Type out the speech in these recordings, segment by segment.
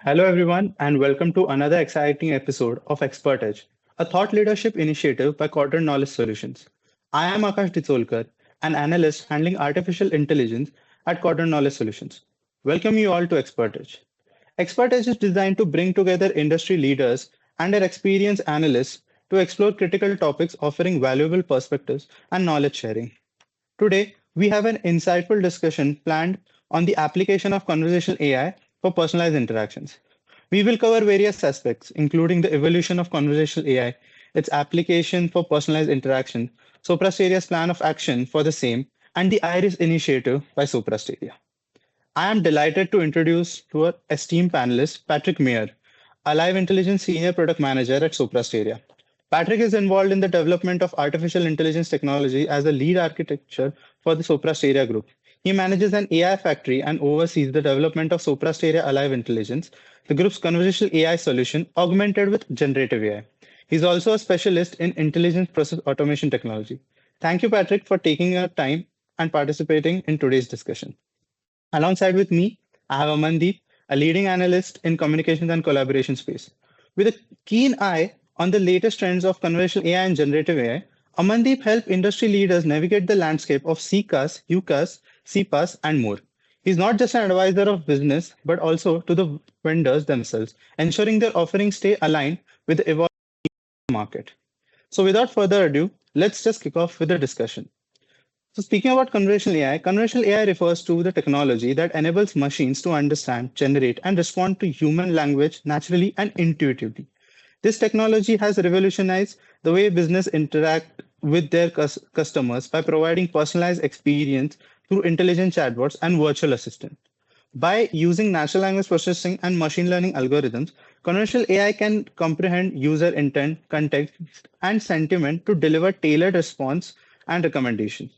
Hello, everyone, and welcome to another exciting episode of Expert Edge, a thought leadership initiative by Quadrant Knowledge Solutions. I am Akash Ditsolkar, an analyst handling artificial intelligence at Quadrant Knowledge Solutions. Welcome you all to Expert Edge. Expert Edge is designed to bring together industry leaders and their experienced analysts to explore critical topics, offering valuable perspectives and knowledge sharing. Today, we have an insightful discussion planned on the application of conversational AI for personalized interactions. We will cover various aspects, including the evolution of conversational AI, its application for personalized interaction, Sopra Steria's plan of action for the same, and the IRIS initiative by Sopra Steria. I am delighted to introduce to our esteemed panelist, Patrick Meyer, a live intelligence senior product manager at Sopra Steria. Patrick is involved in the development of artificial intelligence technology as the lead architecture for the Sopra Steria Group. He manages an AI factory and oversees the development of Sopra Steria Alive Intelligence, the group's conversational AI solution augmented with generative AI. He's also a specialist in intelligence process automation technology. Thank you, Patrick, for taking your time and participating in today's discussion. Alongside with me, I have Amandeep, a leading analyst in communications and collaboration space. With a keen eye on the latest trends of conversational AI and generative AI, Amandeep helped industry leaders navigate the landscape of CCAS, UCAS, CPAS, and more. He's not just an advisor of business, but also to the vendors themselves, ensuring their offerings stay aligned with the evolving market. So without further ado, let's just kick off with the discussion. So speaking about conversational AI refers to the technology that enables machines to understand, generate, and respond to human language naturally and intuitively. This technology has revolutionized the way business interact with their customers by providing personalized experience through intelligent chatbots and virtual assistants. By using natural language processing and machine learning algorithms, conversational AI can comprehend user intent, context, and sentiment to deliver tailored response and recommendations.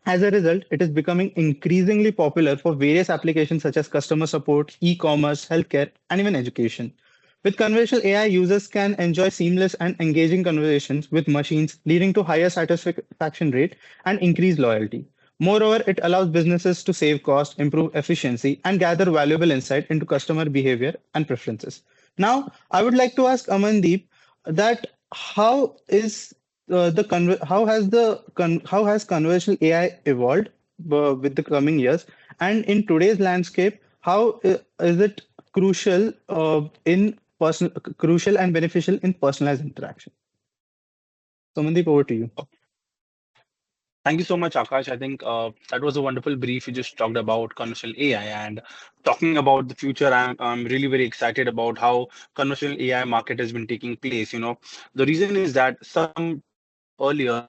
As a result, it is becoming increasingly popular for various applications such as customer support, e-commerce, healthcare, and even education. With conversational AI, users can enjoy seamless and engaging conversations with machines, leading to higher satisfaction rate and increased loyalty. Moreover, it allows businesses to save cost, improve efficiency, and gather valuable insight into customer behavior and preferences. Now, I would like to ask Amandeep that how has conversational AI evolved with the coming years, and in today's landscape, how is it crucial and beneficial in personalized interaction? So, Amandeep, over to you. Thank you so much, Akash. I think that was a wonderful brief. You just talked about conversational AI and talking about the future. I'm really very excited about how conversational AI market has been taking place. The reason is that some earlier,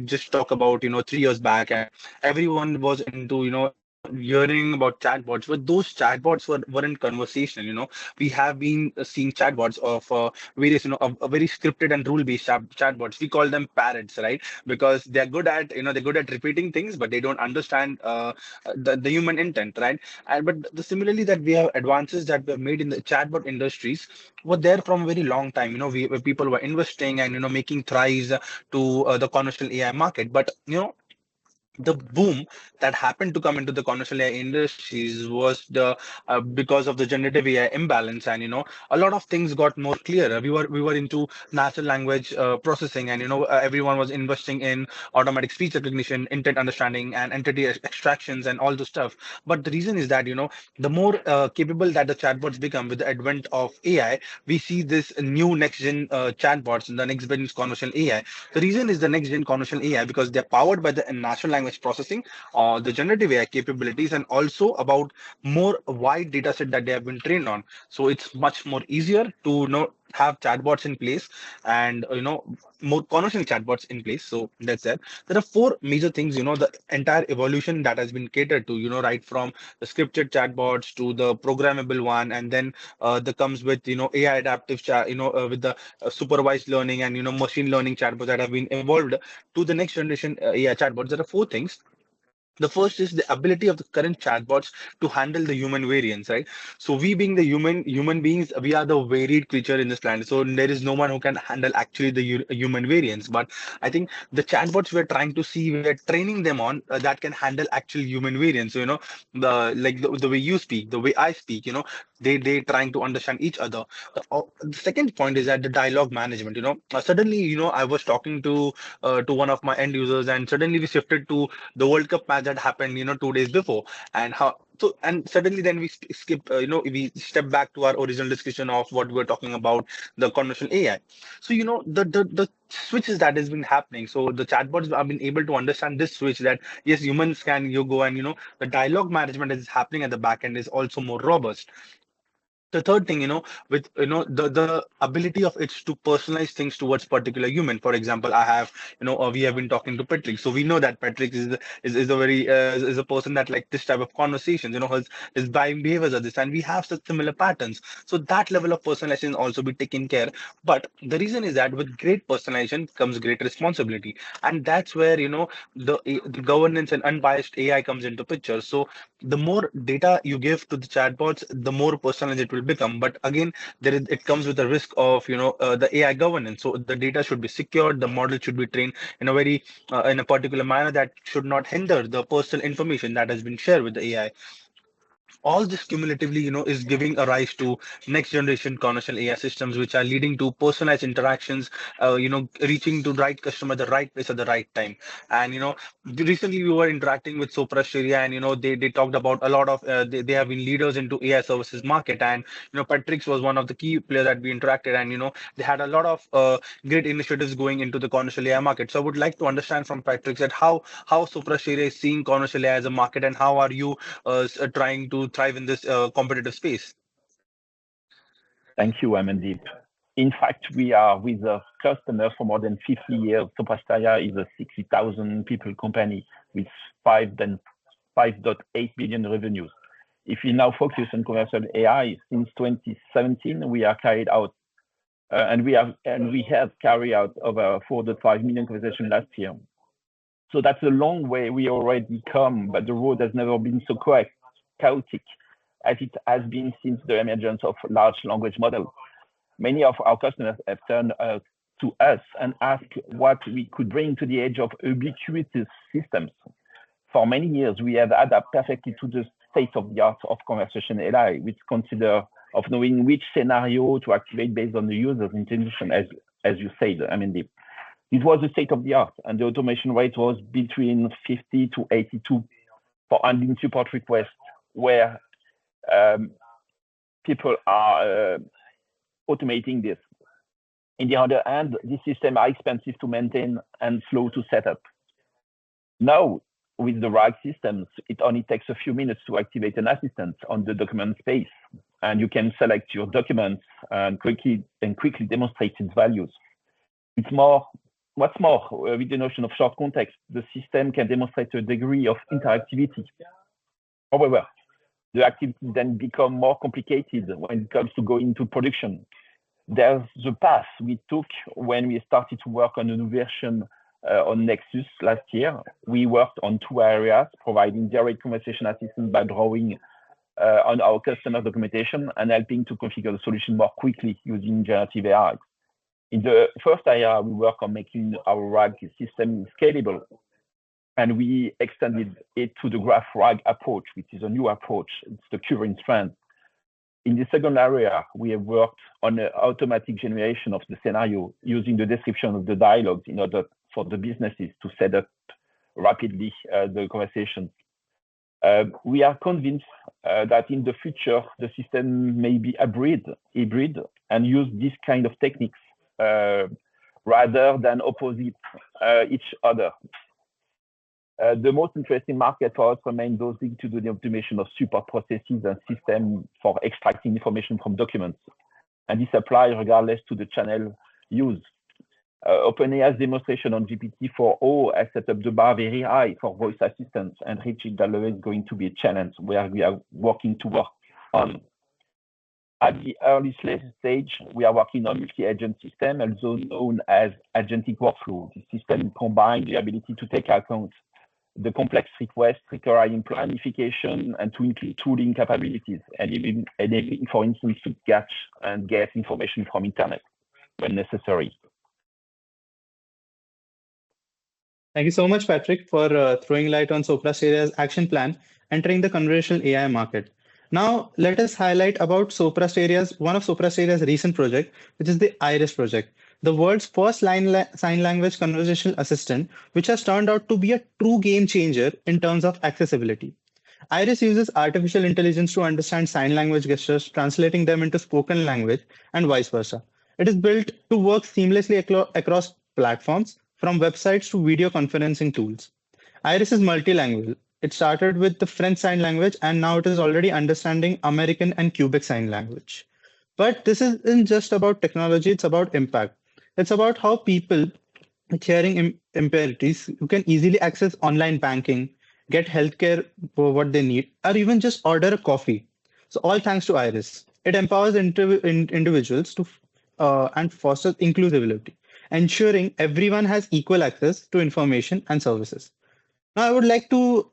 just talk about 3 years back, and everyone was into hearing about chatbots, but those chatbots weren't conversational. We have been seeing chatbots of various a very scripted and rule based chatbots. We call them parrots, right? Because they're good at repeating things, but they don't understand the human intent, right? And but similarly, that we have advances that were made in the chatbot industries were there from a very long time. Where people were investing and making thrives to the conversational AI market. But the boom that happened to come into the conversational AI industries was the because of the generative AI imbalance, and a lot of things got more clearer. We were into natural language processing, and everyone was investing in automatic speech recognition, intent understanding, and entity extractions, and all the stuff. But the reason is that the more capable that the chatbots become with the advent of AI, we see this new next gen chatbots, the next gen conversational AI. The reason is the next gen conversational AI because they're powered by the natural language processing, the generative AI capabilities, and also about more wide data set that they have been trained on. So it's much more easier to have chatbots in place, and more conversational chatbots in place. So that's it. There are four major things, the entire evolution that has been catered to, right from the scripted chatbots to the programmable one, and then that comes with AI adaptive chat, with the supervised learning and machine learning chatbots that have been evolved to the next generation AI chatbots. There are four things. The first is the ability of the current chatbots to handle the human variance, right? So we being the human beings, we are the varied creature in this planet. So there is no one who can handle actually the human variance. But I think the chatbots we're trying to see, we're training them on that can handle actual human variance. So the way you speak, the way I speak, they trying to understand each other. The second point is that the dialogue management. Suddenly, I was talking to one of my end users, and suddenly we shifted to the World Cup match that happened 2 days before, and how. So and suddenly then we skip, we step back to our original discussion of what we were talking about, the conversational AI. So the switches that has been happening. So the chatbots have been able to understand this switch that yes, humans can you go and the dialogue management is happening at the back end is also more robust. The third thing, with the ability of it to personalize things towards particular human. For example, I have we have been talking to Patrick, so we know that Patrick is a very is a person that like this type of conversations. His buying behaviors are this, and we have such similar patterns. So that level of personalization also be taken care. But the reason is that with great personalization comes great responsibility, and that's where the governance and unbiased AI comes into picture. So the more data you give to the chatbots, the more personalized it will become. But again, it comes with a risk of the AI governance. So the data should be secured, the model should be trained in a very in a particular manner that should not hinder the personal information that has been shared with the AI. All this cumulatively is giving a rise to next generation conversational AI systems, which are leading to personalized interactions, reaching to right customer at the right place at the right time. And recently we were interacting with Sopra Steria, and they talked about a lot of they have been leaders into AI services market. And Patrick's was one of the key players that we interacted, and they had a lot of great initiatives going into the conversational AI market. So I would like to understand from Patrick that how Sopra Steria is seeing conversational AI as a market, and how are you trying to thrive in this competitive space? Thank you, Amandeep. In fact, we are with a customer for more than 50 years. Sopra Steria is a 60,000 people company with 5.8 billion revenues. If we now focus on commercial AI, since 2017, we are carried out and we have carried out over 4.5 million conversations last year. So that's a long way we already come, but the road has never been so chaotic as it has been since the emergence of large language models. Many of our customers have turned to us and asked what we could bring to the edge of ubiquitous systems. For many years, we have adapted perfectly to the state of the art of conversational AI, which consider of knowing which scenario to activate based on the user's intention, as you said, Amandeep. It was the state of the art, and the automation rate was between 50 to 82 for handling support requests, where people are automating this. On the other hand, these systems are expensive to maintain and slow to set up. Now, with the RAG systems, it only takes a few minutes to activate an assistant on the document space, and you can select your documents and quickly demonstrate its values. What's more, with the notion of short context, the system can demonstrate a degree of interactivity. However, the activities then become more complicated when it comes to going into production. There's the path we took when we started to work on a new version on Nexus last year. We worked on two areas, providing direct conversation assistance by drawing on our customer documentation and helping to configure the solution more quickly using generative AI. In the first area, we work on making our RAG system scalable, and we extended it to the graph RAG approach, which is a new approach. It's the current trend. In the second area, we have worked on the automatic generation of the scenario using the description of the dialogues in order for the businesses to set up rapidly the conversation. We are convinced that in the future, the system may be hybrid, and use this kind of techniques rather than opposite each other. The most interesting market for us remain those linked to the automation of support processes and systems for extracting information from documents. And this applies regardless to the channel used. OpenAI's demonstration on GPT-4o has set up the bar very high for voice assistants, and reaching that level is going to be a challenge where we are working to work on. At the early stage, we are working on multi-agent system, also known as agentic workflow. The system combines the ability to take account the complex requests requiring planification and to include tooling capabilities, and even enabling, for instance, to catch and get information from internet when necessary. Thank you so much, Patrick, for throwing light on Sopra Steria's action plan entering the conversational AI market. Now, let us highlight about one of Sopra Steria's recent project, which is the Iris project, the world's first sign language conversational assistant, which has turned out to be a true game changer in terms of accessibility. Iris uses artificial intelligence to understand sign language gestures, translating them into spoken language and vice versa. It is built to work seamlessly across platforms, from websites to video conferencing tools. Iris is multilingual. It started with the French Sign Language and now it is already understanding American and Quebec Sign Language. But this isn't just about technology, it's about impact. It's about how people with hearing impairments who can easily access online banking, get healthcare for what they need, or even just order a coffee. So all thanks to Iris. It empowers individuals to and fosters inclusivity, ensuring everyone has equal access to information and services. Now, I would like to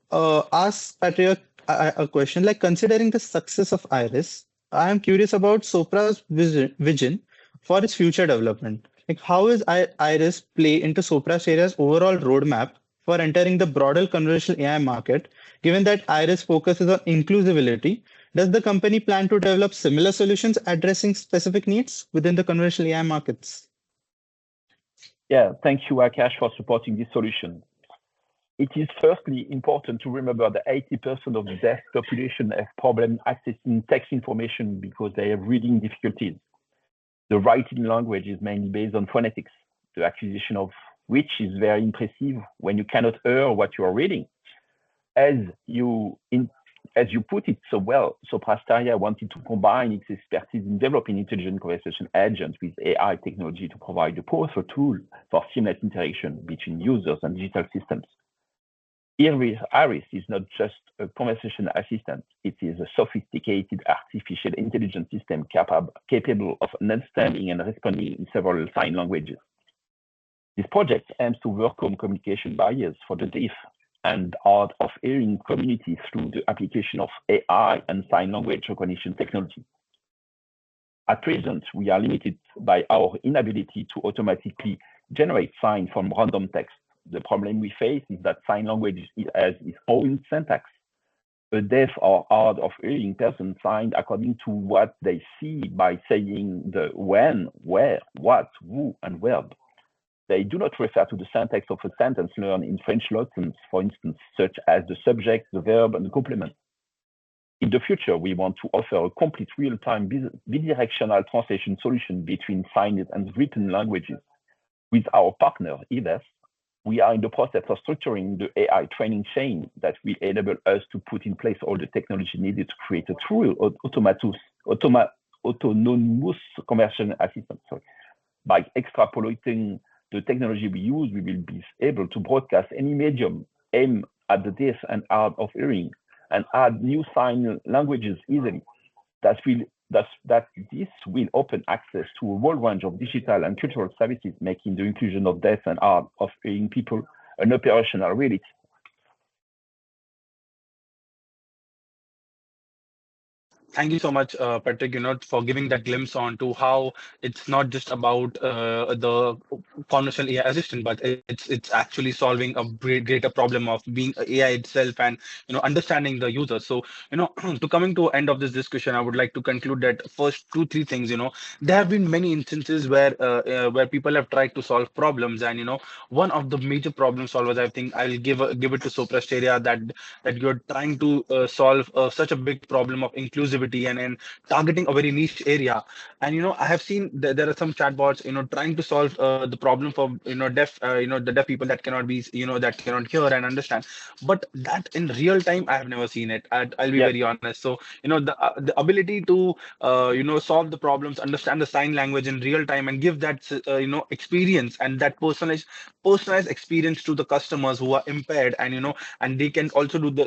ask Patrick a question. Like, considering the success of Iris, I am curious about Sopra's vision for its future development. Like, how is Iris play into Sopra Steria's overall roadmap for entering the broader conversational AI market? Given that Iris focuses on inclusivity, does the company plan to develop similar solutions addressing specific needs within the conversational AI markets? Yeah, thank you, Akash, for supporting this solution. It is firstly important to remember that 80% of the deaf population have problems accessing text information because they have reading difficulties. The writing language is mainly based on phonetics, the acquisition of which is very impressive when you cannot hear what you are reading. As you put it so well, Sopra Steria wanted to combine its expertise in developing intelligent conversation agents with AI technology to provide a powerful tool for seamless interaction between users and digital systems. Iris is not just a conversation assistant, it is a sophisticated artificial intelligence system capable of understanding and responding in several sign languages. This project aims to overcome communication barriers for the deaf and hard of hearing community through the application of AI and sign language recognition technology. At present, we are limited by our inability to automatically generate signs from random text. The problem we face is that sign language has its own syntax. A deaf or hard of hearing person signs according to what they see by saying the when, where, what, who, and verb. They do not refer to the syntax of a sentence learned in French lessons, for instance, such as the subject, the verb, and the complement. In the future, we want to offer a complete real-time bidirectional translation solution between signed and written languages. With our partner, Ives, we are in the process of structuring the AI training chain that will enable us to put in place all the technology needed to create a true autonomous conversion assistant. By extrapolating the technology we use, we will be able to broadcast any medium aimed at the deaf and hard of hearing and add new sign languages easily. This will open access to a wide range of digital and cultural services, making the inclusion of deaf and hard of hearing people an operational reality. Thank you so much, Patrick, for giving that glimpse on to how it's not just about the conversational AI assistant, but it's actually solving a greater problem of being AI itself and understanding the user. So to coming to end of this discussion, I would like to conclude that first two three things. There have been many instances where people have tried to solve problems, and one of the major problem solvers, I think I'll give it to Sopra Steria, that you're trying to solve such a big problem of inclusivity and targeting a very niche area. And I have seen there are some chatbots trying to solve the problem for deaf the deaf people that cannot be that cannot hear and understand. But that in real time I have never seen it. I'll be very honest. So the ability to solve the problems, understand the sign language in real time, and give that experience and that personalized experience to the customers who are impaired, and and they can also do the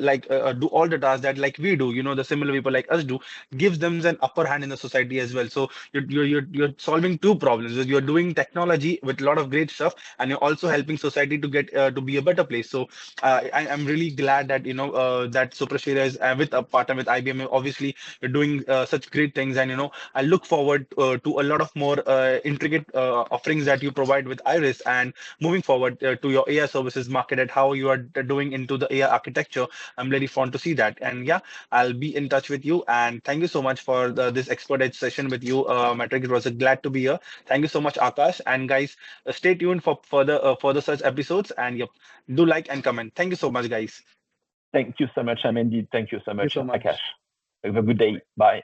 do all the tasks that like we do, the similar people like us do. gives them an upper hand in the society as well. So you're solving two problems. You're doing technology with a lot of great stuff, and you're also helping society to get to be a better place. So I'm really glad that that Sopra Steria is with a partner with IBM. Obviously, you're doing such great things, and I look forward to a lot of more intricate offerings that you provide with Iris, and moving forward to your AI services market and how you are doing into the AI architecture. I'm really fond to see that, and yeah, I'll be in touch with you. And thank you so much for this expert edge session with you, Matrick. It was a glad to be here. Thank you so much, Akash. And guys, stay tuned for further such episodes. And yep, do like and comment. Thank you so much, guys. Thank you so much, Amandeep. Thank you so Thank you much, so much. Akash. Have a good day. Bye.